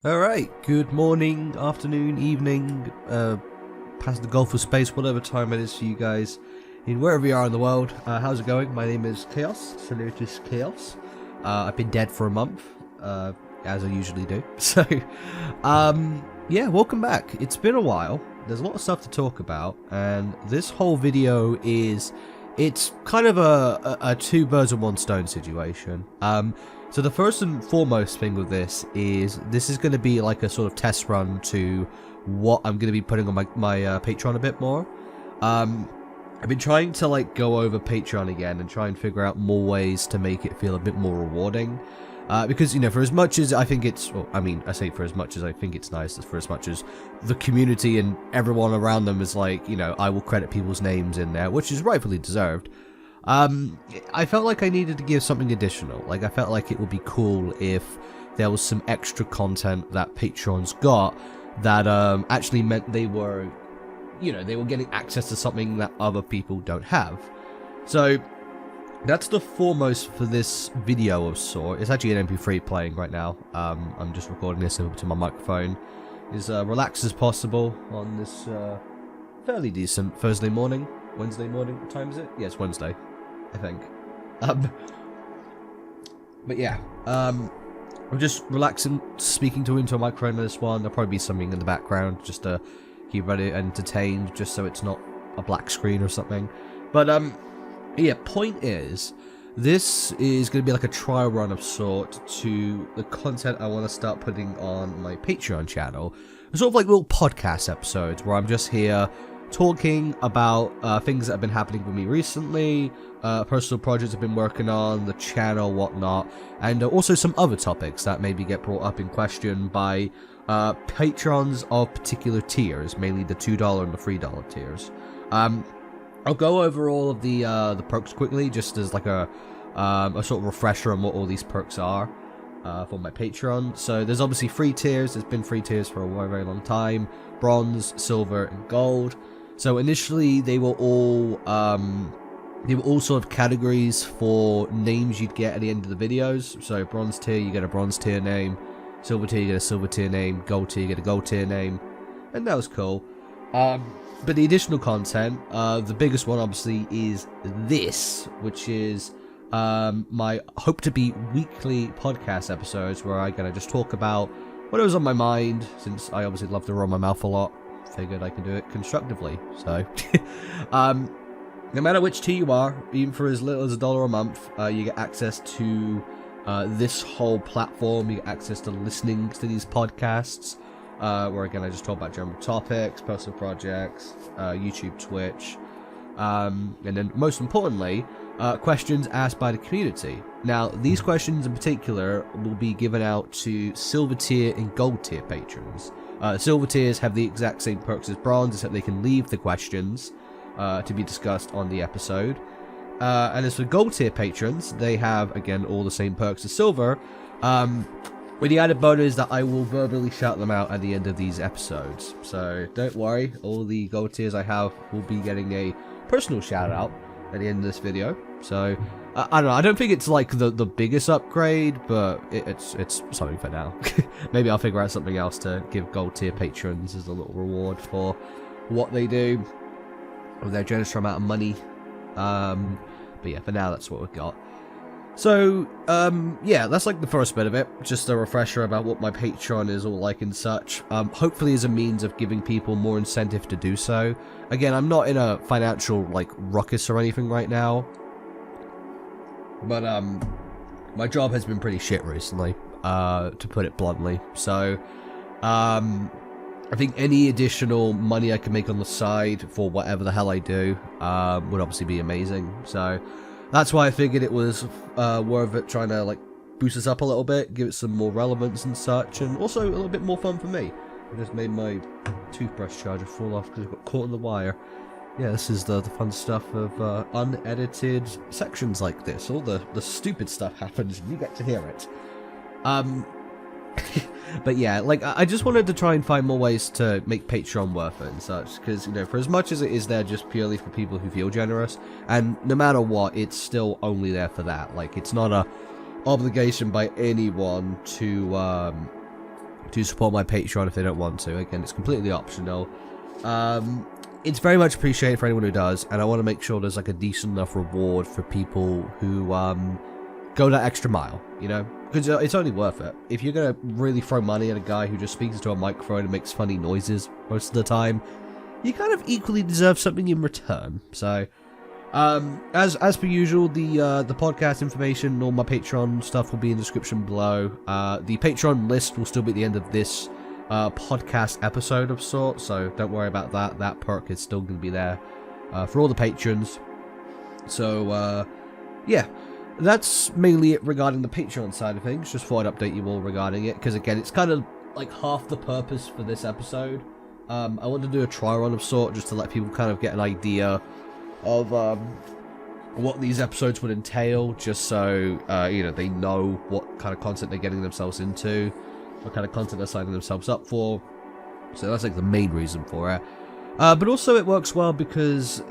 Alright, good morning, afternoon, evening, past the Gulf of Space, whatever time it is for you guys, in wherever you are in the world. How's it going? My name is Chaos, Salotus Chaos. I've been dead for a month, as I usually do. So, yeah, welcome back. It's been a while, there's a lot of stuff to talk about, and this whole video it's kind of a two birds with one stone situation. So the first and foremost thing with this is going to be like a sort of test run to what I'm going to be putting on my Patreon a bit more. I've been trying to like go over Patreon again and try and figure out more ways to make it feel a bit more rewarding. Because, you know, for as much as I think it's, well, I mean, I say for as much as I think it's nice, for as much as the community and everyone around them is like, you know, I will credit people's names in there, which is rightfully deserved. I felt like I needed to give something additional. Like, I felt like it would be cool if there was some extra content that Patreon's got that actually meant they were, you know, they were getting access to something that other people don't have. So that's the foremost for this video of sort. It's actually an MP3 playing right now. I'm just recording this over to my microphone. As relaxed as possible on this fairly decent Thursday morning. Wednesday morning, what time is it? Yeah, it's Wednesday, I think. But yeah, I'm just relaxing, speaking into a microphone on this one. There'll probably be something in the background just to keep everybody entertained, just so it's not a black screen or something. But yeah, point is, this is going to be like a trial run of sort to the content I want to start putting on my Patreon channel. Sort of like little podcast episodes where I'm just here talking about things that have been happening with me recently, personal projects I've been working on, the channel, whatnot, and also some other topics that maybe get brought up in question by patrons of particular tiers, mainly the $2 and the $3 tiers. I'll go over all of the perks quickly, just as like a sort of refresher on what all these perks are for my Patreon. So there's obviously free tiers. There's been free tiers for a very, very long time: bronze, silver, and gold. So initially they were all sort of categories for names you'd get at the end of the videos. So bronze tier, you get a bronze tier name; silver tier, you get a silver tier name; gold tier, you get a gold tier name, and that was cool. But the additional content, the biggest one obviously is this, which is my hope-to-be weekly podcast episodes where I'm going to just talk about what was on my mind, since I obviously love to run my mouth a lot. Figured I can do it constructively. So, no matter which tier you are, even for as little as $1 a month, you get access to this whole platform. You get access to listening to these podcasts. Where again I just talk about general topics, personal projects, YouTube, Twitch, and then most importantly, questions asked by the community. Now, these questions in particular will be given out to silver tier and gold tier patrons. Silver tiers have the exact same perks as bronze, except they can leave the questions to be discussed on the episode. And as for gold tier patrons, they have again all the same perks as silver. With the added bonus that I will verbally shout them out at the end of these episodes. So don't worry, all the gold tiers I have will be getting a personal shout out at the end of this video. So I don't know, I don't think it's like the biggest upgrade, but it's something for now. Maybe I'll figure out something else to give gold tier patrons as a little reward for what they do with their generous amount of money. But yeah, for now that's what we've got. So, yeah, that's like the first bit of it, just a refresher about what my Patreon is all like and such. Hopefully as a means of giving people more incentive to do so. Again, I'm not in a financial, like, ruckus or anything right now. But, my job has been pretty shit recently, to put it bluntly. So, I think any additional money I can make on the side for whatever the hell I do, would obviously be amazing. So that's why I figured it was worth it, trying to like boost us up a little bit, give it some more relevance and such, and also a little bit more fun for me. I just made my toothbrush charger fall off because it got caught in the wire. Yeah, this is the fun stuff of unedited sections like this. All the stupid stuff happens and you get to hear it. But yeah, like, I just wanted to try and find more ways to make Patreon worth it and such, because, you know, for as much as it is there just purely for people who feel generous, and no matter what, it's still only there for that. Like, it's not a obligation by anyone to to support my Patreon if they don't want to. Again, it's completely optional. It's very much appreciated for anyone who does, and I want to make sure there's like a decent enough reward for people who go that extra mile, you know? Because it's only worth it. If you're going to really throw money at a guy who just speaks into a microphone and makes funny noises most of the time, you kind of equally deserve something in return. So, as per usual, the podcast information and all my Patreon stuff will be in the description below. The Patreon list will still be at the end of this podcast episode of sorts, so don't worry about that. That perk is still going to be there for all the patrons. So, yeah. That's mainly it regarding the Patreon side of things. Just thought I'd update you all regarding it, because again, it's kind of like half the purpose for this episode. I wanted to do a try run of sort, just to let people kind of get an idea of what these episodes would entail, just so you know, they know what kind of content they're getting themselves into, what kind of content they're signing themselves up for. So that's like the main reason for it. But also it works well because,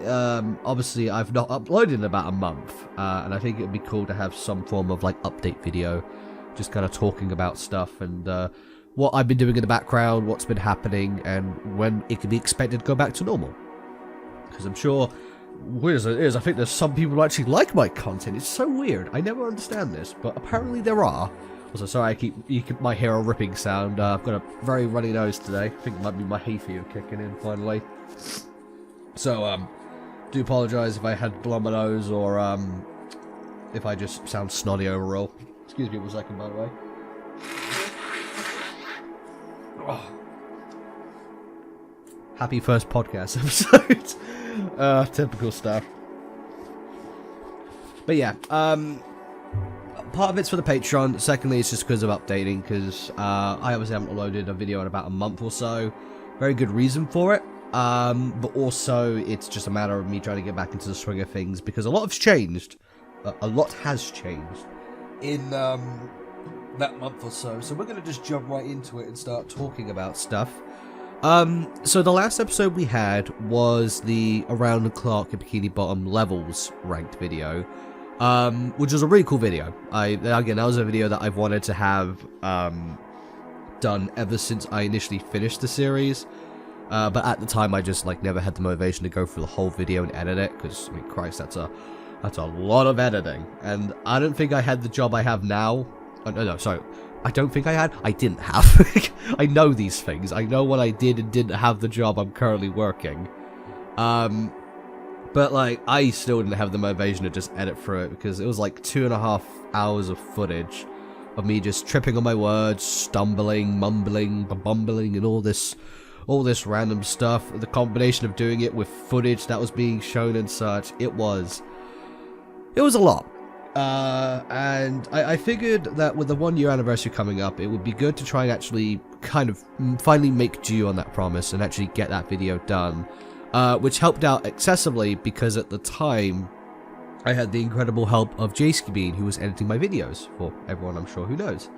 obviously I've not uploaded in about a month, and I think it would be cool to have some form of, like, update video, just kind of talking about stuff, and, what I've been doing in the background, what's been happening, and when it can be expected to go back to normal. Because I'm sure, weird as it is, I think there's some people who actually like my content. It's so weird. I never understand this, but apparently there are. Also, sorry, you keep my hair ripping sound. I've got a very runny nose today. I think it might be my hay fever kicking in, finally. So, do apologise if I had blood on my nose, or, if I just sound snotty overall. Excuse me for a second, by the way. Oh. Happy first podcast episode. Typical stuff. But yeah, part of it's for the Patreon. Secondly, it's just because of updating, because I obviously haven't uploaded a video in about a month or so. Very good reason for it. But also, it's just a matter of me trying to get back into the swing of things, because a lot has changed. A lot has changed in that month or so. So we're going to just jump right into it and start talking about stuff. So the last episode we had was the Around the Clock and Bikini Bottom levels ranked video. Which was a really cool video. Again, that was a video that I've wanted to have done ever since I initially finished the series. But at the time, I just like never had the motivation to go through the whole video and edit it, because I mean, Christ, that's a lot of editing. And I don't think I had the job I have now. Oh, no, sorry. I don't think I had. I didn't have. I know these things. I know what I did and didn't have the job I'm currently working. But, like, I still didn't have the motivation to just edit through it, because it was, like, 2.5 hours of footage of me just tripping on my words, stumbling, mumbling, bumbling, and all this random stuff. The combination of doing it with footage that was being shown and such, it was a lot. And I figured that with the 1 year anniversary coming up, it would be good to try and actually kind of finally make due on that promise and actually get that video done. Which helped out excessively, because at the time, I had the incredible help of Jayskibean, who was editing my videos, for everyone I'm sure who knows.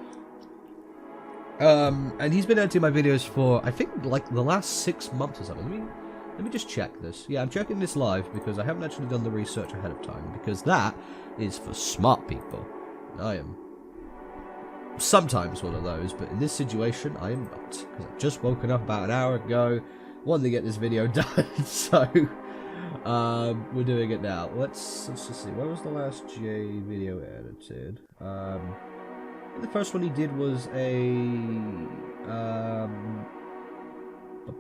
And he's been editing my videos for, I think, like, the last 6 months or something. Let me just check this. Yeah, I'm checking this live, because I haven't actually done the research ahead of time, because that is for smart people. I am sometimes one of those, but in this situation, I am not, because I've just woken up about an hour ago, wanted to get this video done, so we're doing it now. Let's just see. When was the last J video edited? The first one he did was a what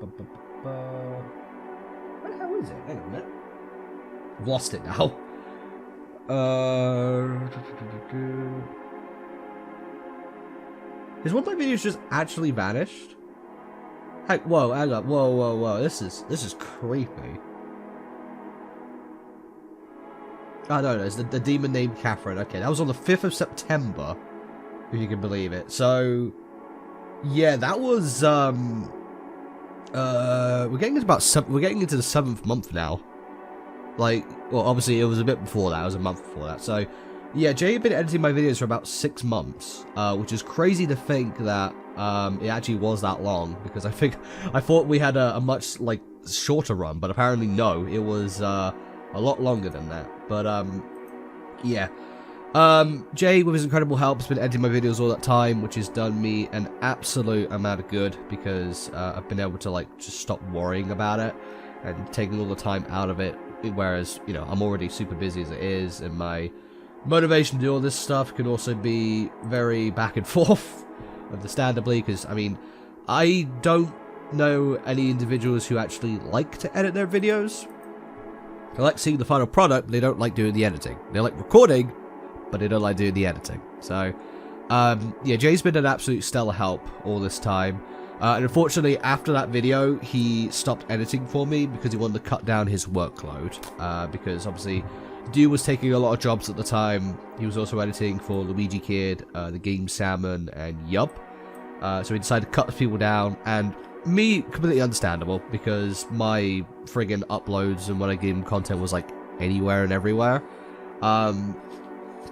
the hell is it? Hang on a minute. I've lost it now. Is one of my videos just actually vanished? Whoa, hang on. Whoa. This is creepy. Oh, no, it's the demon named Catherine. Okay, that was on the 5th of September, if you can believe it. So, yeah, that was, we're getting into the 7th month now. Like, well, obviously it was a bit before that. It was a month before that. So, yeah, Jay had been editing my videos for about 6 months, which is crazy to think that it actually was that long, because I thought we had a much, like, shorter run, but apparently no, it was a lot longer than that. But yeah, Jay, with his incredible help, has been editing my videos all that time, which has done me an absolute amount of good, because I've been able to, like, just stop worrying about it and taking all the time out of it, whereas, you know, I'm already super busy as it is, and my motivation to do all this stuff can also be very back and forth, understandably, because, I mean, I don't know any individuals who actually like to edit their videos. They like seeing the final product, but they don't like doing the editing. They like recording, but they don't like doing the editing. So, yeah, Jay's been an absolute stellar help all this time. And unfortunately, after that video, he stopped editing for me because he wanted to cut down his workload. Because obviously, dude was taking a lot of jobs at the time. He was also editing for Luigi Kid, The Game Salmon, and Yup. So he decided to cut the people down, and me, completely understandable, because my friggin' uploads and when I gave him content was like anywhere and everywhere.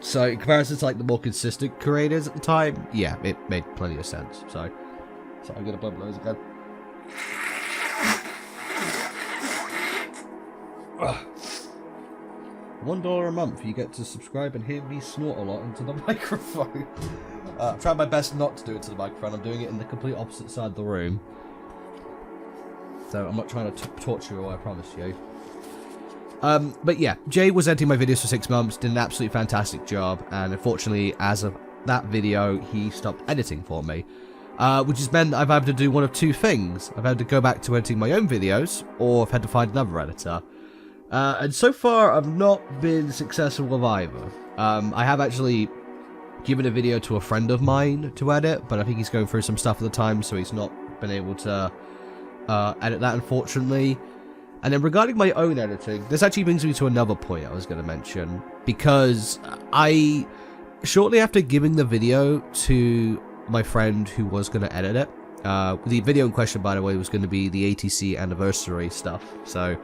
So in comparison to like the more consistent creators at the time, yeah, it made plenty of sense. So I'm gonna bump those again. $1 a month, you get to subscribe and hear me snort a lot into the microphone. I'm trying my best not to do it to the microphone. I'm doing it in the complete opposite side of the room. So I'm not trying to torture you, I promise you. But yeah, Jay was editing my videos for 6 months, did an absolutely fantastic job, and unfortunately, as of that video, he stopped editing for me. Which has meant I've had to do one of two things. I've had to go back to editing my own videos, or I've had to find another editor. And so far, I've not been successful with either. I have actually given a video to a friend of mine to edit, but I think he's going through some stuff at the time, so he's not been able to edit that, unfortunately. And then regarding my own editing, this actually brings me to another point I was going to mention, because shortly after giving the video to my friend who was going to edit it, the video in question, by the way, was going to be the ATC anniversary stuff, so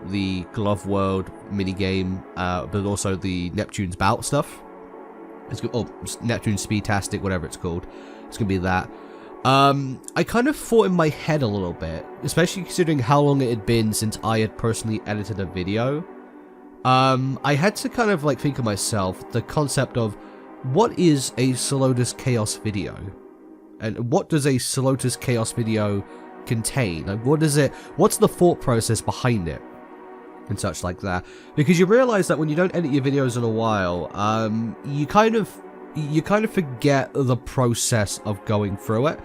the Glove World minigame, but also the Neptune's Bout stuff. It's good. Oh, Neptune Speedtastic, whatever it's called. It's going to be that. I kind of thought in my head a little bit, especially considering how long it had been since I had personally edited a video. I had to kind of like think of myself the concept of what is a Salotus Chaos video, and what does a Salotus Chaos video contain? Like, what is it? What's the thought process behind it, and such like that? Because you realize that when you don't edit your videos in a while, you kind of forget the process of going through it.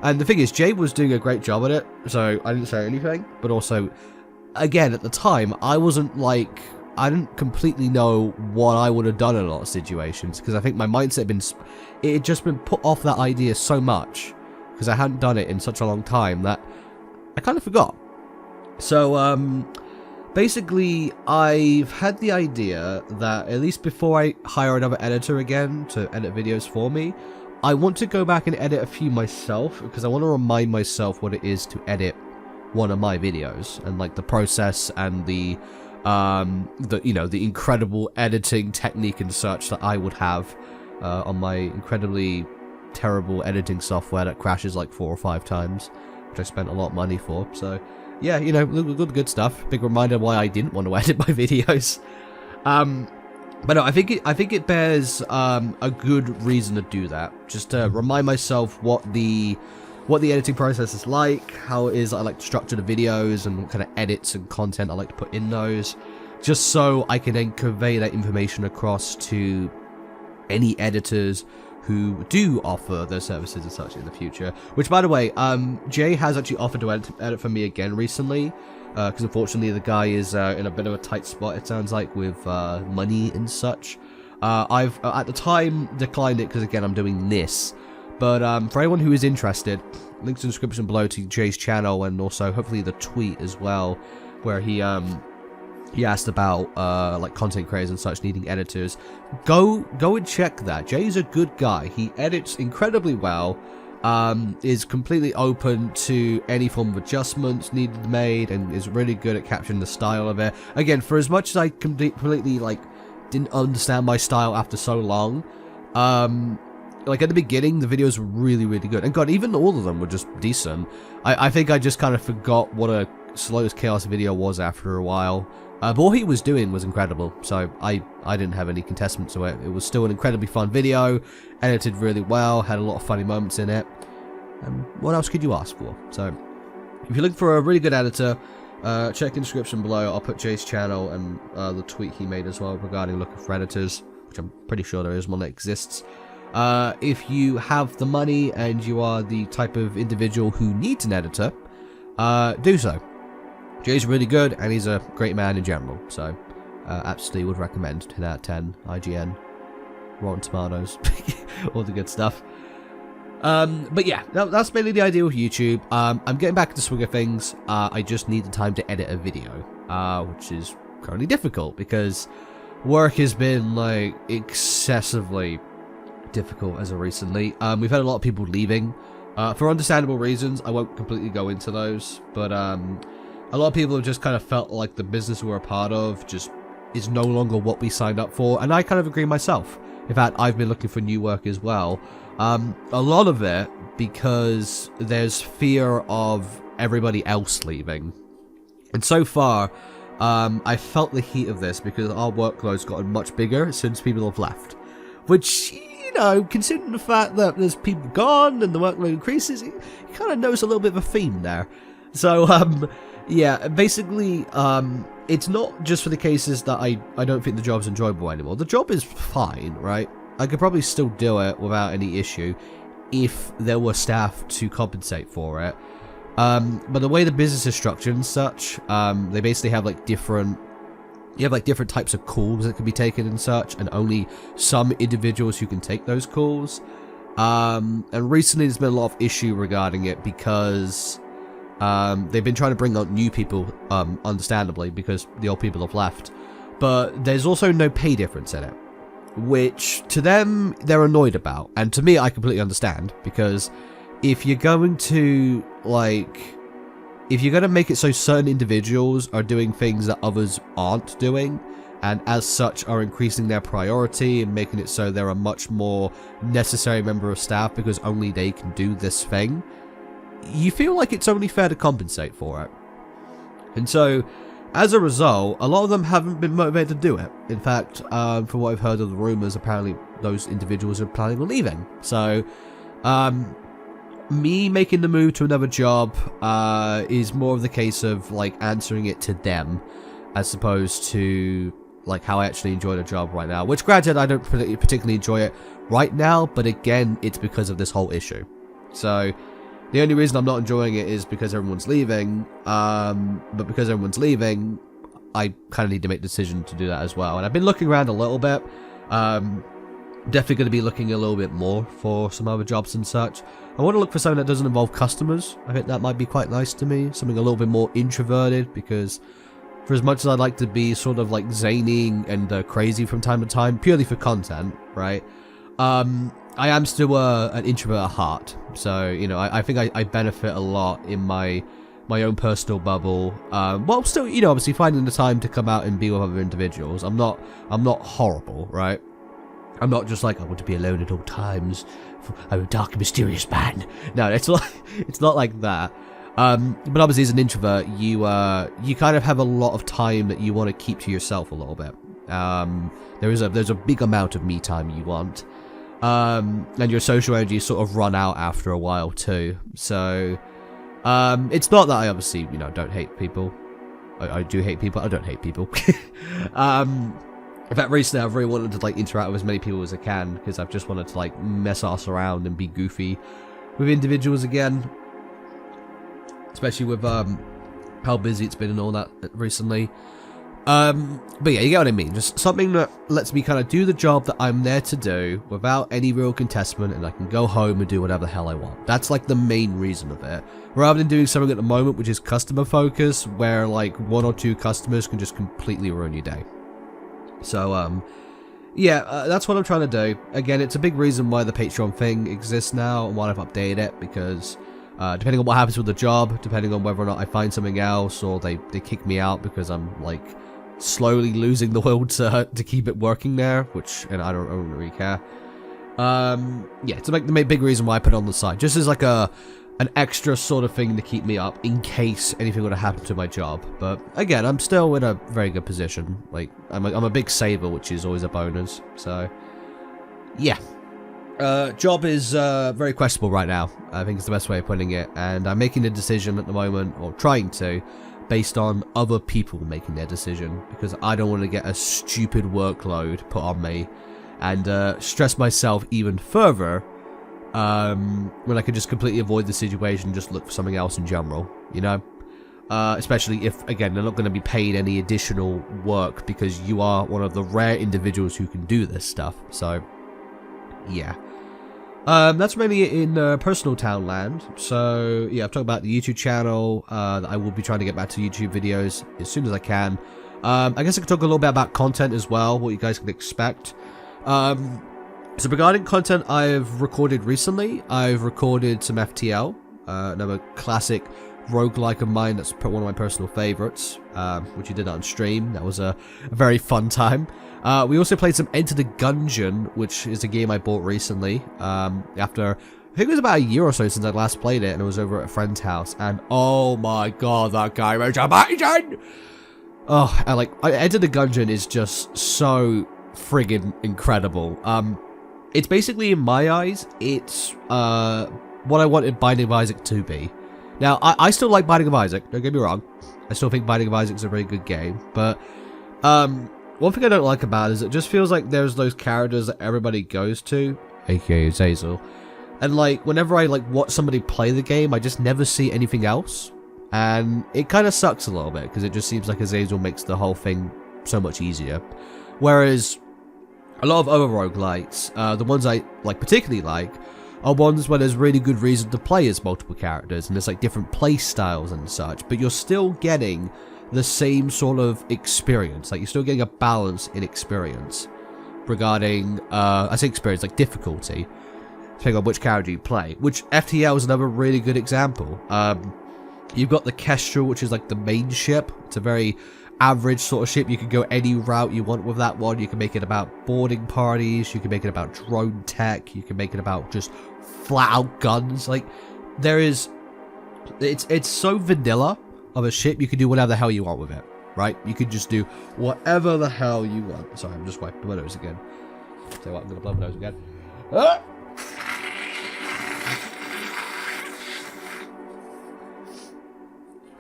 And the thing is, Jay was doing a great job at it, so I didn't say anything. But also, again, at the time, I didn't completely know what I would have done in a lot of situations, because I think my mindset had just been put off that idea so much, because I hadn't done it in such a long time, that I kind of forgot. So, basically, I've had the idea that at least before I hire another editor again to edit videos for me, I want to go back and edit a few myself, because I want to remind myself what it is to edit one of my videos, and like the process and the incredible editing technique and such that I would have on my incredibly terrible editing software that crashes like 4 or 5 times, which I spent a lot of money for. So yeah, you know, good stuff. Big reminder why I didn't want to edit my videos. But no, I think it bears a good reason to do that. Just to remind myself what the editing process is like, how it is I like to structure the videos, and what kind of edits and content I like to put in those, just so I can then convey that information across to any editors who do offer their services and such in the future. Which, by the way, Jay has actually offered to edit for me again recently, because unfortunately the guy is in a bit of a tight spot, it sounds like, with money and such. I've, at the time, declined it because, again, I'm doing this. But for anyone who is interested, links in the description below to Jay's channel, and also hopefully the tweet as well, where he asked about like content creators and such needing editors. Go and check that. Jay's a good guy. He edits incredibly well. Is completely open to any form of adjustments needed made, and is really good at capturing the style of it. Again, for as much as I completely like didn't understand my style after so long, like at the beginning the videos were really good, and god, even all of them were just decent. I think I just kind of forgot what a Salotus Chaos video was after a while, But what he was doing was incredible, so I didn't have any contestment to it. It was still an incredibly fun video, edited really well, had a lot of funny moments in it. And what else could you ask for? So, if you're looking for a really good editor, check in the description below. I'll put Jay's channel and the tweet he made as well regarding looking for editors, which I'm pretty sure there is one that exists. If you have the money and you are the type of individual who needs an editor, do so. Jay's really good, and he's a great man in general, so absolutely would recommend. 10 out of 10, IGN, Rotten Tomatoes, all the good stuff. But yeah, that's mainly the idea with YouTube. I'm getting back into the swing of things. I just need the time to edit a video, which is currently difficult because work has been like excessively difficult as of recently. We've had a lot of people leaving for understandable reasons. I won't completely go into those, but a lot of people have just kind of felt like the business we're a part of just is no longer what we signed up for, and I kind of agree myself. In fact, I've been looking for new work as well. A lot of it because there's fear of everybody else leaving. And so far, I felt the heat of this because our workload's gotten much bigger since people have left. Which, you know, considering the fact that there's people gone and the workload increases, you kind of notice a little bit of a theme there. So, yeah, basically, it's not just for the cases that I don't think the job's enjoyable anymore. The job is fine, right? I could probably still do it without any issue if there were staff to compensate for it. But the way the business is structured and such, they basically have like different types of calls that can be taken and such, and only some individuals who can take those calls. And recently there's been a lot of issue regarding it because they've been trying to bring on new people, understandably, because the old people have left. But there's also no pay difference in it, which to them they're annoyed about, and to me I completely understand, because if you're going to make it so certain individuals are doing things that others aren't doing, and as such are increasing their priority and making it so they're a much more necessary member of staff because only they can do this thing, you feel like it's only fair to compensate for it. And so, as a result, a lot of them haven't been motivated to do it. In fact, from what I've heard of the rumors, apparently those individuals are planning on leaving. So, me making the move to another job is more of the case of like answering it to them, as opposed to like how I actually enjoy the job right now. Which, granted, I don't particularly enjoy it right now, but again, it's because of this whole issue. So, the only reason I'm not enjoying it is because everyone's leaving, but because everyone's leaving, I kind of need to make the decision to do that as well. And I've been looking around a little bit, definitely going to be looking a little bit more for some other jobs and such. I want to look for something that doesn't involve customers. I think that might be quite nice to me, something a little bit more introverted, because for as much as I'd like to be sort of like zany and crazy from time to time, purely for content, right? I am still an introvert at heart, so, you know, I think I benefit a lot in my own personal bubble, while still, you know, obviously finding the time to come out and be with other individuals. I'm not horrible, right? I'm not just like, I want to be alone at all times, I'm a dark and mysterious man. No, it's not like that. But obviously as an introvert, you kind of have a lot of time that you want to keep to yourself a little bit. There's a big amount of me time you want. And your social energy sort of run out after a while too. So, it's not that I obviously, you know, don't hate people. I do hate people. I don't hate people. In fact, recently I've really wanted to like interact with as many people as I can, because I've just wanted to like mess ass around and be goofy with individuals again. Especially with how busy it's been and all that recently. But yeah, you get what I mean. Just something that lets me kind of do the job that I'm there to do without any real contestment, and I can go home and do whatever the hell I want. That's like the main reason of it. Rather than doing something at the moment which is customer focused, where like 1 or 2 customers can just completely ruin your day. So, yeah, that's what I'm trying to do. Again, it's a big reason why the Patreon thing exists now and why I've updated it, because depending on what happens with the job, depending on whether or not I find something else, or they kick me out because I'm like slowly losing the will to keep it working there, which, and I don't really care. Yeah, it's like the big reason why I put it on the side, just as like a an extra sort of thing to keep me up in case anything would have happened to my job. But again, I'm still in a very good position. Like, I'm a big saver, which is always a bonus. So, yeah. Job is very questionable right now. I think it's the best way of putting it. And I'm making a decision at the moment, or trying to, based on other people making their decision. Because I don't want to get a stupid workload put on me and stress myself even further when I could just completely avoid the situation and just look for something else in general, you know? Especially if, again, they're not going to be paid any additional work because you are one of the rare individuals who can do this stuff. So, yeah. That's mainly in personal town land. So, yeah, I've talked about the YouTube channel. That I will be trying to get back to YouTube videos as soon as I can. I guess I could talk a little bit about content as well, what you guys can expect. So regarding content I've recorded recently, I've recorded some FTL, another classic roguelike of mine that's one of my personal favorites, which you did on stream. That was a very fun time. We also played some Enter the Gungeon, which is a game I bought recently, after, I think it was about a year or so since I last played it, and it was over at a friend's house, and oh my god, that game is amazing! Oh, and like, Enter the Gungeon is just so friggin' incredible. It's basically, in my eyes, it's what I wanted Binding of Isaac to be. Now, I still like Binding of Isaac, don't get me wrong. I still think Binding of Isaac is a very good game, but one thing I don't like about it is it just feels like there's those characters that everybody goes to, aka Zazel, and like, whenever I like watch somebody play the game, I just never see anything else, and it kind of sucks a little bit, because it just seems like Azazel makes the whole thing so much easier. Whereas a lot of other roguelites, the ones I particularly like, are ones where there's really good reason to play as multiple characters, and there's like different play styles and such, but you're still getting the same sort of experience. Like, you're still getting a balance in experience regarding, I say experience, like difficulty, depending on which character you play, which FTL is another really good example. You've got the Kestrel, which is like the main ship. It's a very average sort of ship. You can go any route you want with that one. You can make it about boarding parties, you can make it about drone tech, you can make it about just flat out guns. Like, there is, it's so vanilla of a ship, you can do whatever the hell you want with it, right? You could just do whatever the hell you want. Sorry, I'm just wiping my nose again. Tell you what, I'm gonna blow my nose again. Ah!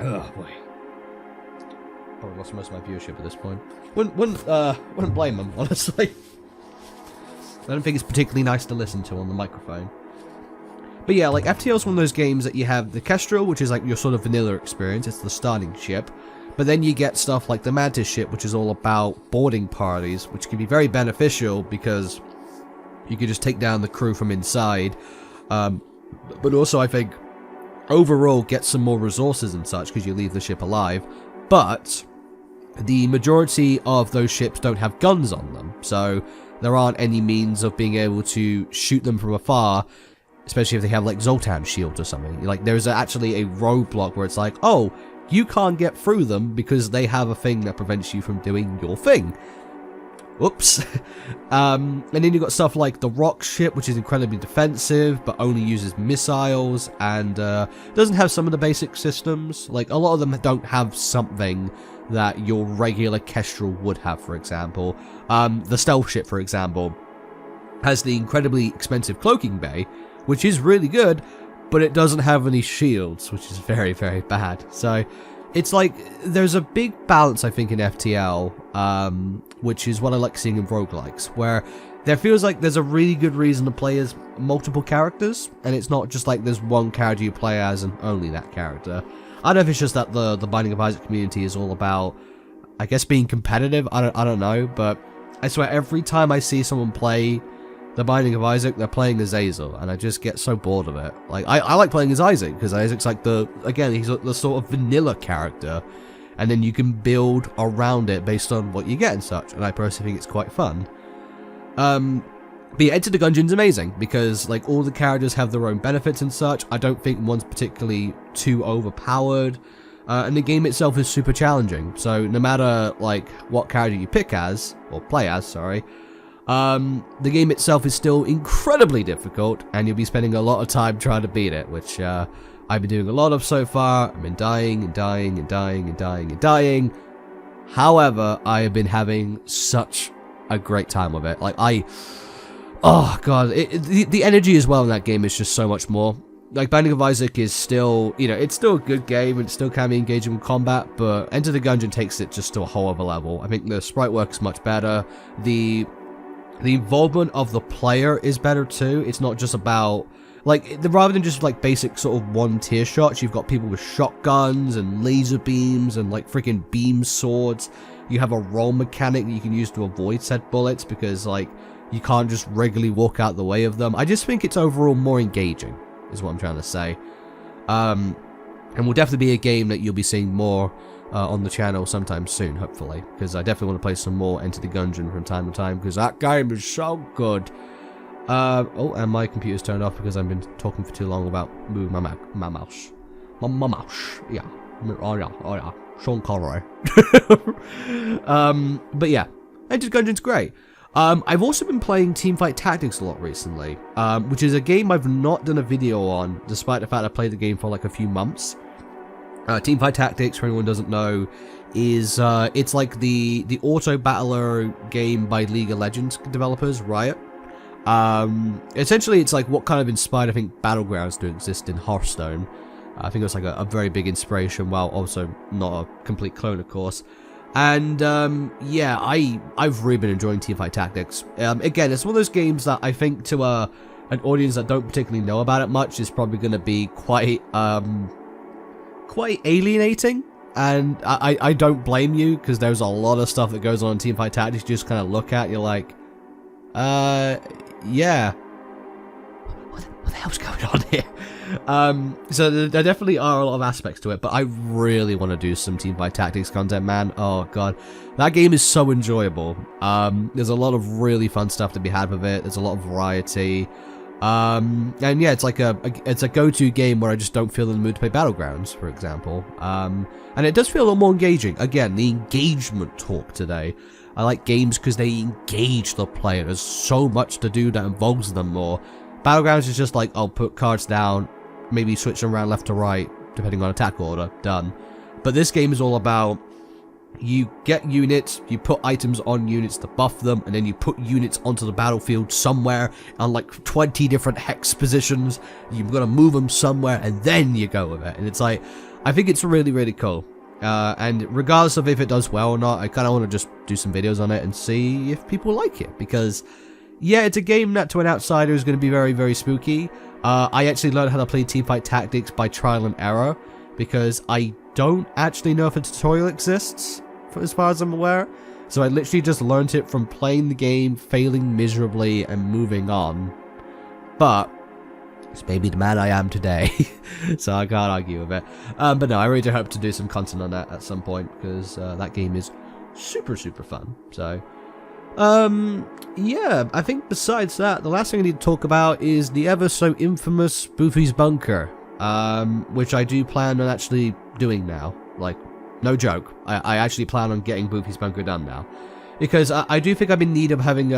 Oh boy. Probably lost most of my viewership at this point. Wouldn't blame them, honestly. I don't think it's particularly nice to listen to on the microphone. But yeah, like, FTL is one of those games that you have the Kestrel, which is like your sort of vanilla experience, it's the starting ship. But then you get stuff like the Mantis ship, which is all about boarding parties, which can be very beneficial because you can just take down the crew from inside. But also, I think, overall get some more resources and such because you leave the ship alive. But the majority of those ships don't have guns on them, so there aren't any means of being able to shoot them from afar, especially if they have like Zoltan shields or something. Like, there's actually a roadblock where it's like, oh, you can't get through them because they have a thing that prevents you from doing your thing. Oops. And then you've got stuff like the Rock ship, which is incredibly defensive, but only uses missiles, and doesn't have some of the basic systems. Like, a lot of them don't have something that your regular Kestrel would have, for example. The Stealth ship, for example, has the incredibly expensive cloaking bay, which is really good, but it doesn't have any shields, which is very, very bad. So it's like, there's a big balance, I think, in FTL, which is what I like seeing in roguelikes, where there feels like there's a really good reason to play as multiple characters, and it's not just like there's one character you play as and only that character. I don't know if it's just that the Binding of Isaac community is all about, I guess, being competitive, I don't know, but I swear every time I see someone play the Binding of Isaac, they're playing as Azazel, and I just get so bored of it. Like, I like playing as Isaac, because Isaac's like he's the sort of vanilla character, and then you can build around it based on what you get and such, and I personally think it's quite fun. But yeah, Enter the Gungeon's amazing, because like all the characters have their own benefits and such. I don't think one's particularly too overpowered, and the game itself is super challenging, so no matter like what character you pick as, or play as, sorry, The game itself is still incredibly difficult, and you'll be spending a lot of time trying to beat it, which I've been doing a lot of so far. I've been dying and dying and dying and dying and dying. However, I have been having such a great time with it. Like, oh god, the energy as well in that game is just so much more. Like, Binding of Isaac is still, you know, it's still a good game, and it still can be engaging with combat, but Enter the Gungeon takes it just to a whole other level. I think the sprite work is much better. The involvement of the player is better too. It's not just about, like, rather than just like basic sort of one-tier shots, you've got people with shotguns and laser beams and like freaking beam swords. You have a roll mechanic that you can use to avoid said bullets because, like, you can't just regularly walk out the way of them. I just think it's overall more engaging, is what I'm trying to say. And will definitely be a game that you'll be seeing more on the channel sometime soon, hopefully, because I definitely want to play some more Enter the Gungeon from time to time, because that game is so good. Oh, and my computer's turned off because I've been talking for too long about moving my mouse. My mouse, yeah. Oh yeah, Sean Connery. But yeah, Enter the Gungeon's great. I've also been playing Teamfight Tactics a lot recently, which is a game I've not done a video on, despite the fact I played the game for like a few months. Teamfight Tactics, for anyone who doesn't know, is it's like the auto battler game by League of Legends developers, Riot. Essentially, it's like what kind of inspired, I think, Battlegrounds to exist in Hearthstone. I think it was like a very big inspiration, while also not a complete clone, of course. And yeah, I've really been enjoying Teamfight Tactics. Again, it's one of those games that I think to an audience that don't particularly know about it much is probably going to be quite alienating. And I don't blame you, because there's a lot of stuff that goes on in Teamfight Tactics you just kind of look at, you're like, yeah. What the hell's going on here? So there definitely are a lot of aspects to it, but I really want to do some Teamfight Tactics content, man. Oh god, that game is so enjoyable. There's a lot of really fun stuff to be had with it. There's a lot of variety. And yeah, it's like it's a go-to game where I just don't feel in the mood to play Battlegrounds, for example. And it does feel a lot more engaging. Again, the engagement talk today. I like games because they engage the player. There's so much to do that involves them more. Battlegrounds is just like, I'll put cards down, maybe switch them around left to right, depending on attack order, done. But this game is all about, you get units, you put items on units to buff them, and then you put units onto the battlefield somewhere on like 20 different hex positions. You've got to move them somewhere, and then you go with it. And it's like, I think it's really, really cool. And regardless of if it does well or not, I kind of want to just do some videos on it and see if people like it, because yeah, it's a game that to an outsider is going to be very, very spooky. I actually learned how to play Teamfight Tactics by trial and error, because I don't actually know if a tutorial exists, as far as I'm aware. So I literally just learned it from playing the game, failing miserably, and moving on. But it's maybe the man I am today, so I can't argue with it. But no, I really do hope to do some content on that at some point, because that game is super, super fun. So yeah, I think besides that, the last thing I need to talk about is the ever so infamous Boofy's Bunker, which I do plan on actually doing now. Like, no joke, I actually plan on getting Boofy's Bunker done now, because I do think I'm in need of having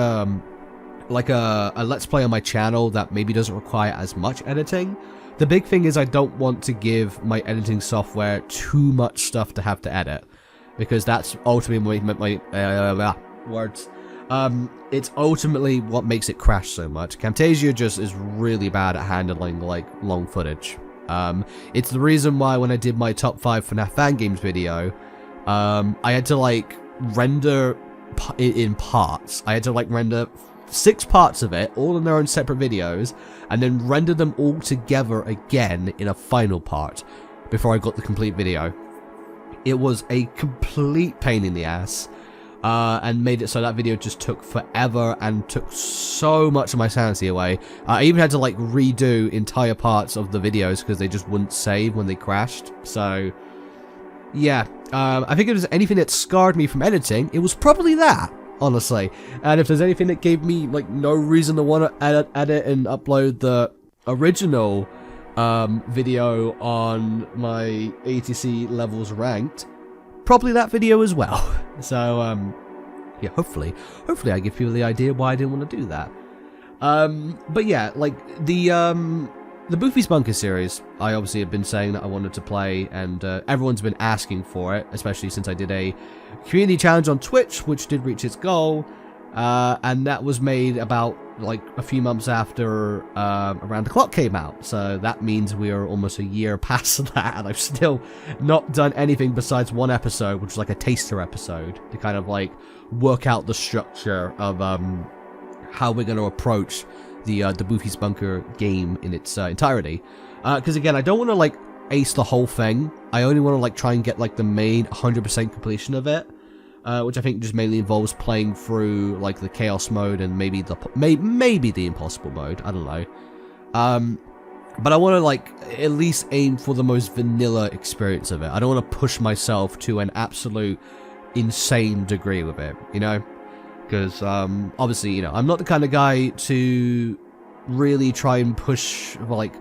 like a let's play on my channel that maybe doesn't require as much editing. The big thing is I don't want to give my editing software too much stuff to have to edit, because that's ultimately my words. It's ultimately what makes it crash so much. Camtasia just is really bad at handling, like, long footage. It's the reason why when I did my top 5 FNAF fan games video, I had to, like, render in parts. I had to, like, render 6 parts of it, all in their own separate videos, and then render them all together again in a final part before I got the complete video. It was a complete pain in the ass. And made it so that video just took forever and took so much of my sanity away. I even had to like redo entire parts of the videos because they just wouldn't save when they crashed. So yeah, I think if there's anything that scarred me from editing, it was probably that, honestly. And if there's anything that gave me like no reason to want to edit and upload the original video on my ATC levels ranked, probably that video as well. So yeah, hopefully I give people the idea why I didn't want to do that. But yeah, like the Boofy's Bunker series, I obviously have been saying that I wanted to play, and everyone's been asking for it, especially since I did a community challenge on Twitch, which did reach its goal, and that was made about like a few months after Around the Clock came out. So that means we are almost a year past that, and I've still not done anything besides one episode, which was like a taster episode to kind of like work out the structure of how we're going to approach the Boofy's Bunker game in its entirety. Because again, I don't want to like ace the whole thing. I only want to like try and get like the main 100% completion of it, which I think just mainly involves playing through like the chaos mode and maybe the impossible mode. I don't know. But I want to like at least aim for the most vanilla experience of it. I don't want to push myself to an absolute insane degree with it, you know? Because obviously, you know, I'm not the kind of guy to really try and push, like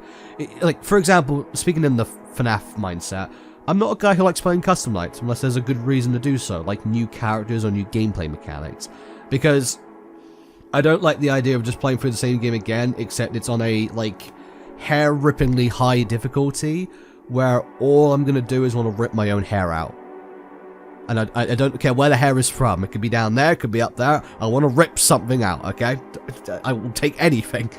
for example, speaking in the FNAF mindset, I'm not a guy who likes playing custom nights unless there's a good reason to do so, like new characters or new gameplay mechanics, because I don't like the idea of just playing through the same game again, except it's on a like hair-rippingly high difficulty, where all I'm gonna do is want to rip my own hair out. And I don't care where the hair is from. It could be down there, it could be up there. I want to rip something out, okay? I will take anything.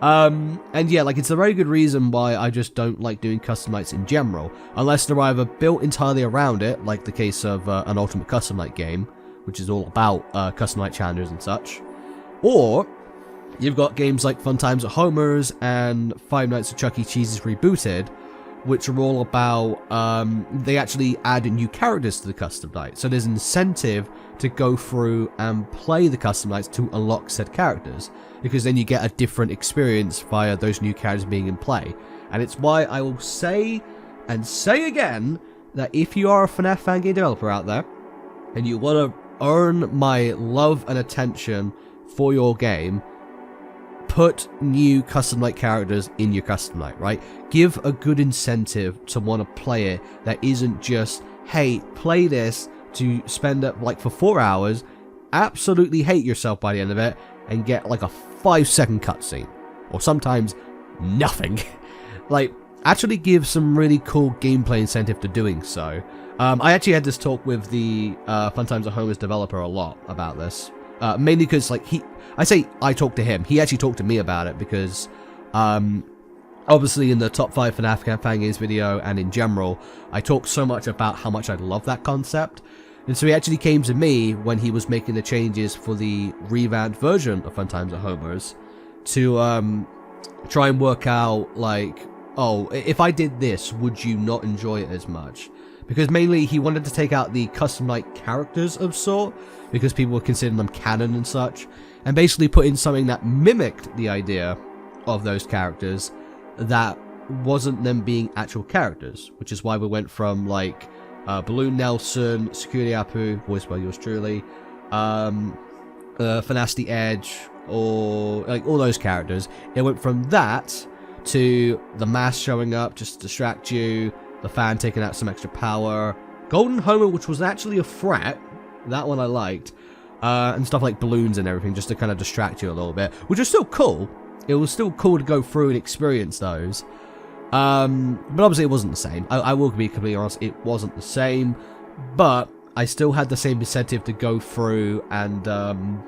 And yeah, like, it's a very good reason why I just don't like doing custom nights in general. Unless they're either built entirely around it, like the case of an Ultimate Custom Night game, which is all about custom night challenges and such. Or you've got games like Fun Times at Homer's and Five Nights at Chuck E. Cheese's Rebooted, which are all about, they actually add new characters to the custom night. So there's incentive to go through and play the custom nights to unlock said characters, because then you get a different experience via those new characters being in play. And it's why I will say, and say again, that if you are a FNAF fan game developer out there, and you want to earn my love and attention for your game, put new custom night characters in your custom night, right? Give a good incentive to want to play it that isn't just, hey, play this to spend it like for 4 hours, absolutely hate yourself by the end of it, and get like a 5-second cutscene. Or sometimes nothing. Like, actually give some really cool gameplay incentive to doing so. I actually had this talk with the Fun Times at Homer's developer a lot about this. Mainly because, like, I talked to him. He actually talked to me about it because, obviously in the top 5 FNAF fan games video and in general, I talked so much about how much I love that concept. And so he actually came to me when he was making the changes for the revamped version of Fun Times at Homer's to try and work out, like, oh, if I did this, would you not enjoy it as much? Because mainly he wanted to take out the custom night characters of sort, because people were considering them canon and such, and basically put in something that mimicked the idea of those characters that wasn't them being actual characters, which is why we went from, like, Balloon Nelson, Security Apu, voiced by yours truly, Fanasty Edge, or, like, all those characters. It went from that to the mask showing up just to distract you, the fan taking out some extra power, Golden Homer, which was actually a threat, that one I liked, and stuff like balloons and everything, just to kind of distract you a little bit, which was still cool. It was still cool to go through and experience those. But obviously it wasn't the same. I will be completely honest, it wasn't the same, but I still had the same incentive to go through and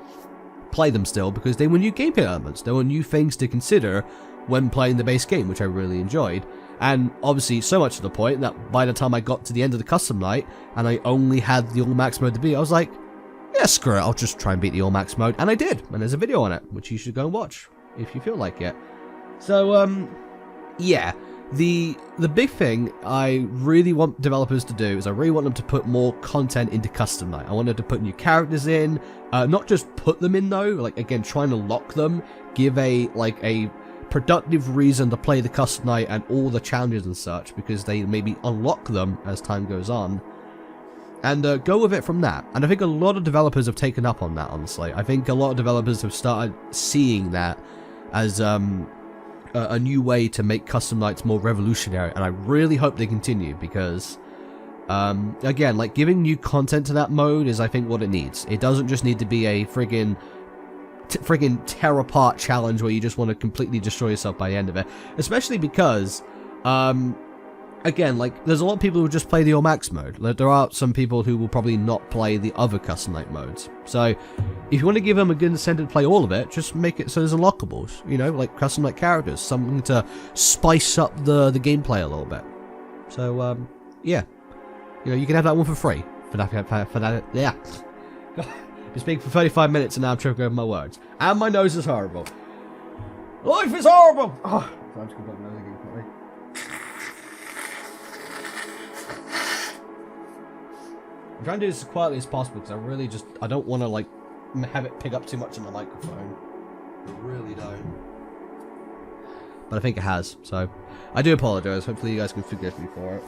play them still, because they were new gameplay elements. There were new things to consider when playing the base game, which I really enjoyed. And obviously so much to the point that by the time I got to the end of the custom night and I only had the all-max mode to beat, I was like, yeah, screw it, I'll just try and beat the all-max mode. And I did, and there's a video on it, which you should go and watch if you feel like it. So, yeah. The big thing I really want developers to do is I really want them to put more content into custom night. I want them to put new characters in, not just put them in though, like, again, trying to lock them, give a productive reason to play the custom night and all the challenges and such, because they maybe unlock them as time goes on, and go with it from that. And I think a lot of developers have taken up on that, honestly. I think a lot of developers have started seeing that as a new way to make custom nights more revolutionary, and I really hope they continue, because Again, like, giving new content to that mode is, I think, what it needs. It doesn't just need to be a friggin' tear apart challenge where you just want to completely destroy yourself by the end of it. Especially because, again, like, there's a lot of people who just play the all-max mode. Like, there are some people who will probably not play the other custom night modes. So, if you want to give them a good incentive to play all of it, just make it so there's unlockables, you know, like custom night characters, something to spice up the gameplay a little bit. So, yeah. You know, you can have that one for free. For that, yeah. Been speaking for 35 minutes and now I'm tripping over my words. And my nose is horrible. Life is horrible! Oh, I'm just going to put my nose again quickly. I'm trying to do this as quietly as possible because I really just, I don't want to, like, have it pick up too much on the microphone. I really don't. But I think it has, so I do apologize. Hopefully you guys can forgive me for it.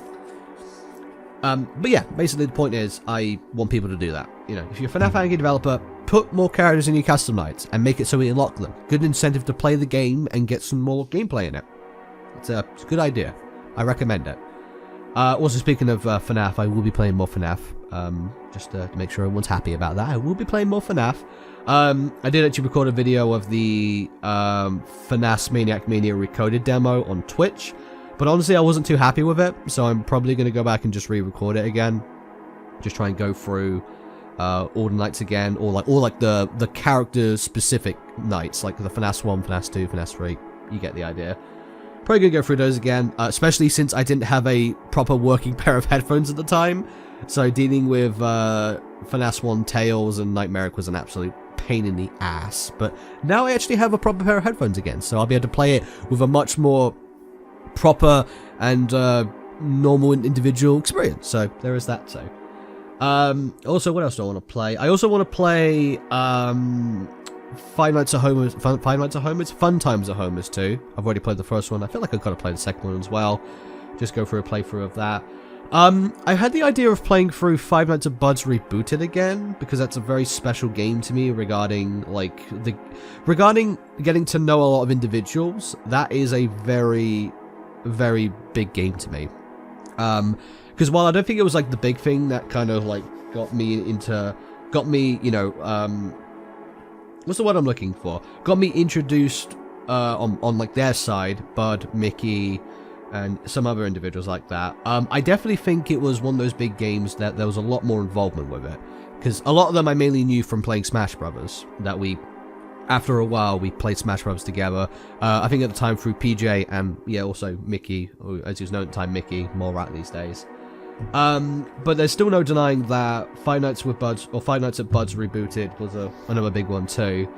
But yeah, basically the point is, I want people to do that. You know, if you're a FNAF Arcade developer, put more characters in your custom nights and make it so we unlock them. Good incentive to play the game and get some more gameplay in it. It's a good idea. I recommend it. Also, speaking of FNAF, I will be playing more FNAF. Just to make sure everyone's happy about that. I will be playing more FNAF. I did actually record a video of the FNAF Maniac Mania Recoded demo on Twitch. But honestly, I wasn't too happy with it, so I'm probably going to go back and just re-record it again. Just try and go through all the nights again, or like the character-specific nights, like the FNAF 1, FNAF 2, FNAF 3. You get the idea. Probably going to go through those again, especially since I didn't have a proper working pair of headphones at the time. So dealing with FNAF 1 Tales and Nightmare was an absolute pain in the ass. But now I actually have a proper pair of headphones again, so I'll be able to play it with a much more proper and normal individual experience. So there is that too. Also, what else do I want to play? I also want to play Five Nights at Homer's, Fun Times at Homer's too. I've already played the first one. I feel like I've got to play the second one as well. Just go through a playthrough of that. I had the idea of playing through Five Nights at Bud's Rebooted again, because that's a very special game to me regarding getting to know a lot of individuals. That is a very, very big game to me. Because while I don't think it was like the big thing that kind of like got me, you know, what's the word I'm looking for? Got me introduced on like their side, Bud, Mickey, and some other individuals like that. I definitely think it was one of those big games that there was a lot more involvement with it. Because a lot of them I mainly knew from playing Smash Brothers, that after a while, we played Smash Bros. Together. I think at the time through PJ and, yeah, also Mickey, or as he was known at the time, Mickey, more rat these days. But there's still no denying that Five Nights at Bud's Rebooted was another big one too.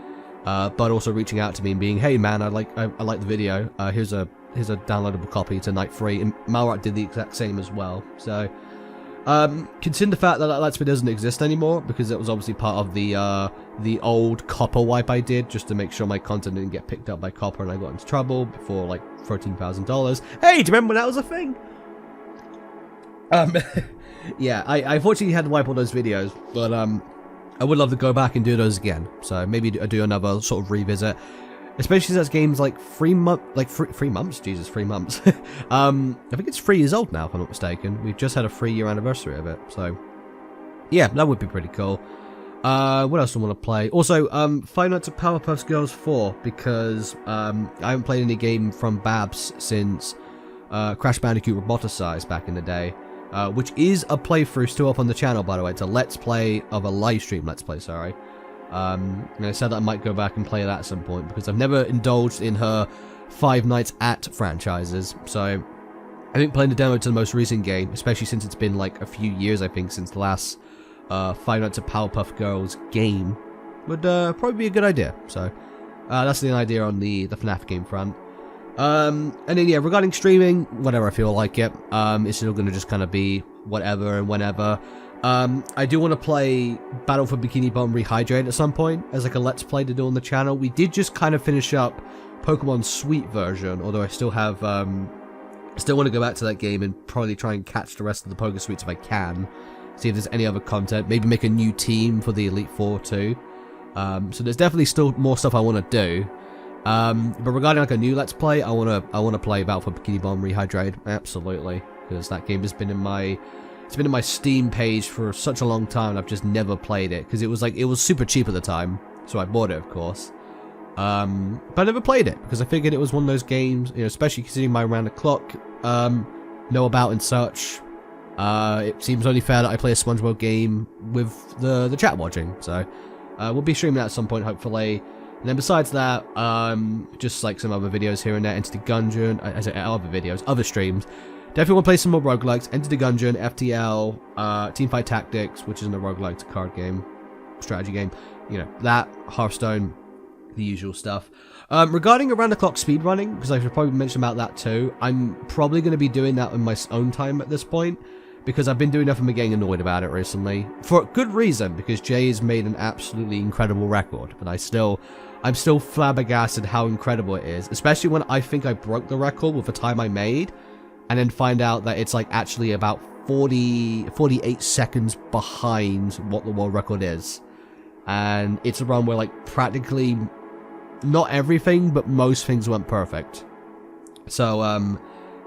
Bud also reaching out to me and being, hey man, I like the video. Here's a downloadable copy to Night 3, and Malrat did the exact same as well. So, consider the fact that Let's Play doesn't exist anymore, because it was obviously part of the old copper wipe I did, just to make sure my content didn't get picked up by copper and I got into trouble before like $13,000. Hey, do you remember when that was a thing? Yeah, I unfortunately had to wipe all those videos, but I would love to go back and do those again. So maybe do another sort of revisit. Especially since game's like 3 months? Jesus, 3 months. I think it's 3 years old now, if I'm not mistaken. We've just had a 3-year anniversary of it, so yeah, that would be pretty cool. What else do I want to play? Also, Five Nights at Powerpuff Girls 4, because I haven't played any game from Babs since Crash Bandicoot Roboticized back in the day, which is a playthrough still up on the channel, by the way. It's a let's play of a live stream let's play, sorry. And I said that I might go back and play that at some point, because I've never indulged in her Five Nights at franchises. So I think playing the demo to the most recent game, especially since it's been like a few years, I think, since the last Five Nights at Powerpuff Girls game, would probably be a good idea. So that's the idea on the FNAF game front. And then yeah, regarding streaming, whenever I feel like it, it's still going to just kind of be whatever and whenever. I do want to play Battle for Bikini Bottom Rehydrate at some point as like a let's play to do on the channel. We did just kind of finish up Pokemon Sweet version, although I still have still want to go back to that game and probably try and catch the rest of the Poké Sweets if I can. See if there's any other content. Maybe make a new team for the Elite Four too. So there's definitely still more stuff I want to do. But regarding like a new let's play, I want to play Battle for Bikini Bottom Rehydrate, absolutely, because that game has been in my It's been in my Steam page for such a long time, and I've just never played it because it was super cheap at the time, so I bought it, of course. But I never played it because I figured it was one of those games, you know, especially considering my round the clock know about and such. It seems only fair that I play a SpongeBob game with the chat watching. So we'll be streaming that at some point, hopefully. And then besides that, just like some other videos here and there, Enter the Gungeon, I say other videos, other streams. Definitely want to play some more roguelikes, Enter the Gungeon, FTL, Teamfight Tactics, which isn't a roguelike, it's a card game, strategy game. You know, that, Hearthstone, the usual stuff. Regarding around the clock speedrunning, because I should probably mention about that too, I'm probably going to be doing that in my own time at this point, because I've been doing nothing but getting annoyed about it recently. For good reason, because Jay's made an absolutely incredible record, but I'm still flabbergasted how incredible it is, especially when I think I broke the record with the time I made, and then find out that it's like actually about 48 seconds behind what the world record is. And it's a run where like practically not everything, but most things went perfect. So,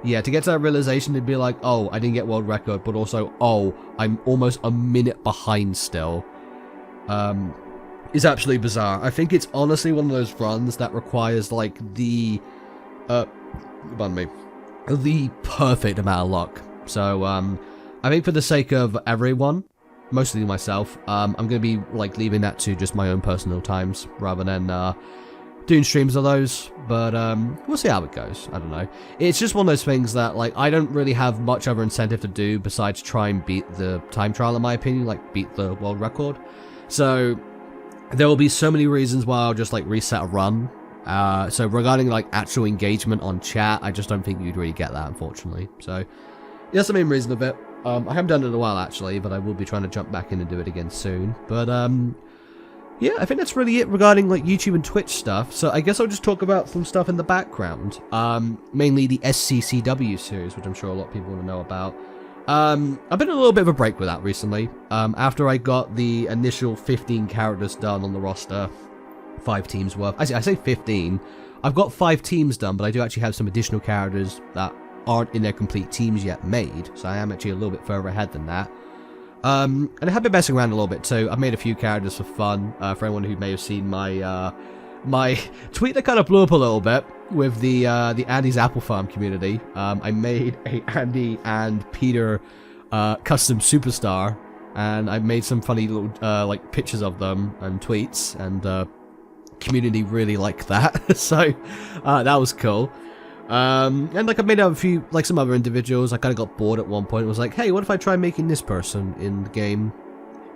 yeah, to get to that realization, it'd be like, oh, I didn't get world record, but also, oh, I'm almost a minute behind still. Is absolutely bizarre. I think it's honestly one of those runs that requires, like, the perfect amount of luck. So, I think for the sake of everyone, mostly myself, I'm going to be, like, leaving that to just my own personal times, rather than, doing streams of those, but we'll see how it goes. I don't know. It's just one of those things that, like, I don't really have much other incentive to do besides try and beat the time trial, in my opinion, like, beat the world record. So, there will be so many reasons why I'll just, like, reset a run. So, regarding, like, actual engagement on chat, I just don't think you'd really get that, unfortunately. So, that's the main reason of it. I haven't done it in a while, actually, but I will be trying to jump back in and do it again soon. But, yeah, I think that's really it regarding, like, YouTube and Twitch stuff. So I guess I'll just talk about some stuff in the background. Mainly the SCCW series, which I'm sure a lot of people want to know about. I've been on a little bit of a break with that recently. After I got the initial 15 characters done on the roster, 5 teams worth. I say 15. I've got 5 teams done, but I do actually have some additional characters that aren't in their complete teams yet made. So I am actually a little bit further ahead than that. And I have been messing around a little bit too. I've made a few characters for fun. For anyone who may have seen my my tweet that kind of blew up a little bit with the Andy's Apple Farm community. I made a Andy and Peter custom superstar, and I made some funny little like pictures of them and tweets, and community really liked that. So that was cool. And like I made out a few, like some other individuals. I kind of got bored at one point. It was like, hey, what if I try making this person in the game?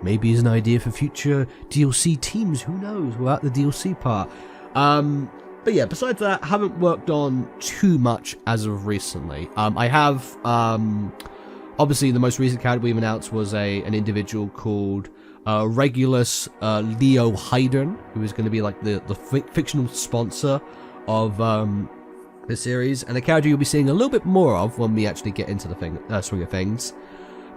Maybe as an idea for future DLC teams. Who knows? Without the DLC part. But yeah, besides that, I haven't worked on too much as of recently. I have, obviously the most recent character we've announced was an individual called Regulus Leo Haydn, who is going to be like the fictional sponsor of the series, and a character you'll be seeing a little bit more of when we actually get into the swing of things.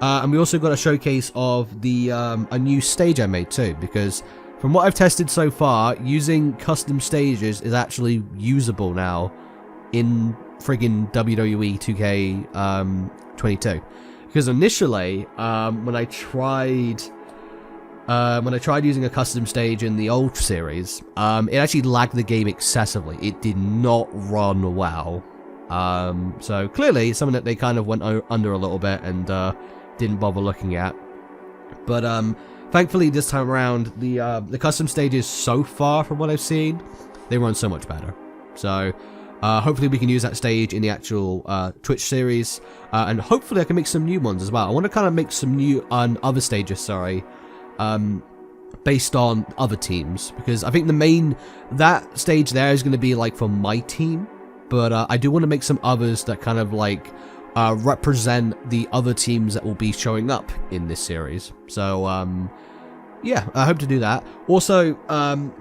And we also got a showcase of the a new stage I made too, because from what I've tested so far, using custom stages is actually usable now in friggin' WWE 2K22. Because initially, when I tried using a custom stage in the old series, it actually lagged the game excessively. It did not run well. So clearly, it's something that they kind of went under a little bit and didn't bother looking at. But thankfully, this time around, the custom stages so far, from what I've seen, they run so much better. So hopefully we can use that stage in the actual Twitch series, and hopefully I can make some new ones as well. I want to kind of make some new other stages, sorry. Based on other teams, because I think that stage there is going to be like for my team, but I do want to make some others that kind of like represent the other teams that will be showing up in this series. So yeah, I hope to do that. Also,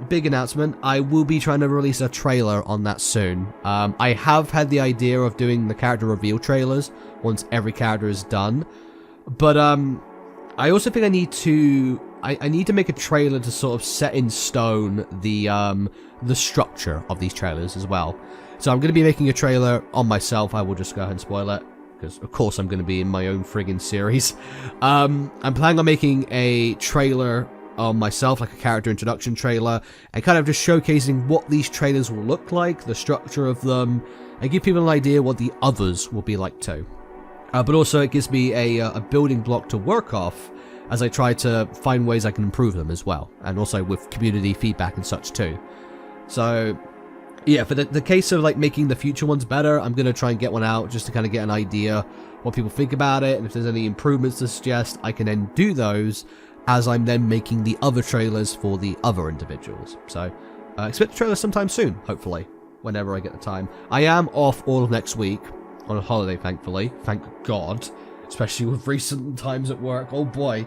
big announcement, I will be trying to release a trailer on that soon. I have had the idea of doing the character reveal trailers once every character is done, but I also think I need to make a trailer to sort of set in stone the structure of these trailers as well. So I'm going to be making a trailer on myself. I will just go ahead and spoil it. because of course I'm going to be in my own friggin' series. I'm planning on making a trailer on myself, like a character introduction trailer, and kind of just showcasing what these trailers will look like, the structure of them, and give people an idea what the others will be like too. But also it gives me a building block to work off as I try to find ways I can improve them as well, and also with community feedback and such too. So yeah, for the case of like making the future ones better, I'm going to try and get one out just to kind of get an idea what people think about it, and if there's any improvements to suggest, I can then do those as I'm then making the other trailers for the other individuals. So expect the trailer sometime soon, hopefully, whenever I get the time. I am off all of next week on a holiday, thankfully. Thank God. Especially with recent times at work. Oh boy.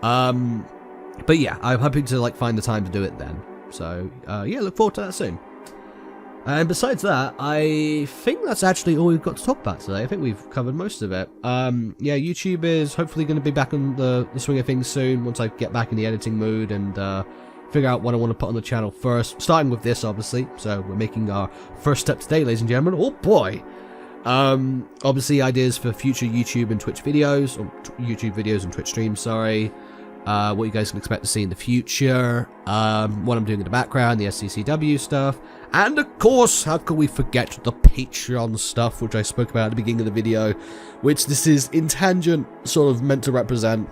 But yeah, I'm hoping to like find the time to do it then. So yeah, look forward to that soon. And besides that, I think that's actually all we've got to talk about today. I think we've covered most of it. Yeah, YouTube is hopefully going to be back on the swing of things soon once I get back in the editing mood and figure out what I want to put on the channel first. Starting with this, obviously. So we're making our first step today, ladies and gentlemen. Oh boy! Obviously ideas for future YouTube and Twitch videos, or YouTube videos and Twitch streams, sorry. What you guys can expect to see in the future, what I'm doing in the background, the SCCW stuff, and of course, how could we forget the Patreon stuff, which I spoke about at the beginning of the video, which this is in tangent sort of meant to represent.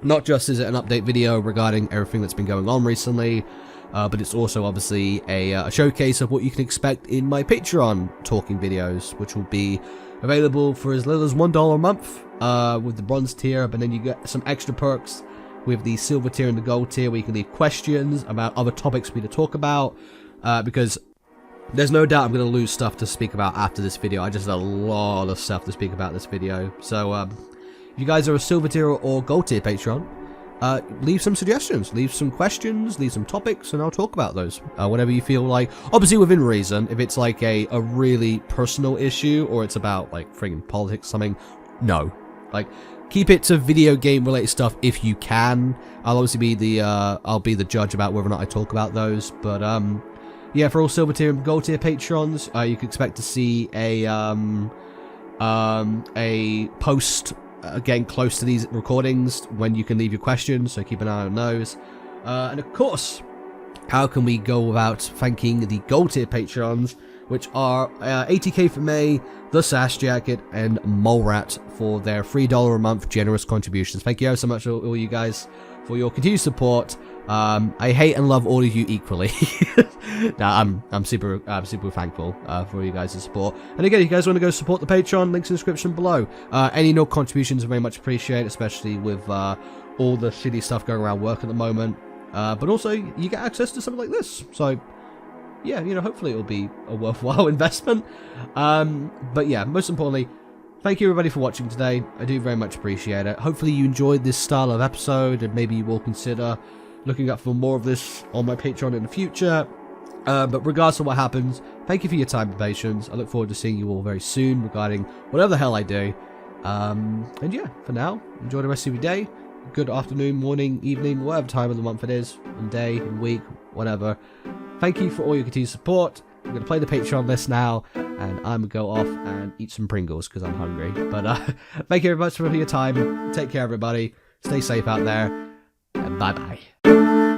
Not just is it an update video regarding everything that's been going on recently, but it's also obviously a showcase of what you can expect in my Patreon talking videos, which will be available for as little as $1 a month with the bronze tier, but then you get some extra perks with the silver tier and the gold tier, where you can leave questions about other topics for me to talk about, because there's no doubt I'm going to lose stuff to speak about after this video. I just had a lot of stuff to speak about this video. So if you guys are a silver tier or gold tier Patreon, leave some suggestions, leave some questions, leave some topics, and I'll talk about those whenever you feel like, obviously within reason. If it's like a really personal issue, or it's about like friggin' politics or something, no, like keep it to video game related stuff if you can. I'll obviously be the I'll be the judge about whether or not I talk about those. But yeah, for all silver tier and gold tier patrons, you can expect to see a post getting close to these recordings when you can leave your questions, so keep an eye on those. And of course, how can we go about thanking the gold tier patrons, which are 80k for May, the Sash Jacket, and Molerat for their $3 a month generous contributions. Thank you so much, all you guys, for your continued support. I hate and love all of you equally. Nah, I'm super thankful for you guys' support. And again, if you guys want to go support the Patreon, links in the description below. Any no contributions are very much appreciated, especially with all the shitty stuff going around work at the moment. But also, you get access to something like this. So yeah, you know, hopefully it'll be a worthwhile investment. But yeah, most importantly, thank you everybody for watching today. I do very much appreciate it. Hopefully you enjoyed this style of episode, and maybe you will consider looking up for more of this on my Patreon in the future. But regardless of what happens, thank you for your time and patience. I look forward to seeing you all very soon regarding whatever the hell I do. And yeah, for now, enjoy the rest of your day. Good afternoon, morning, evening, whatever time of the month it is, and day, and week, whatever. Thank you for all your continued support. I'm going to play the Patreon list now, and I'm going to go off and eat some Pringles because I'm hungry. But thank you very much for your time. Take care, everybody. Stay safe out there, and bye-bye.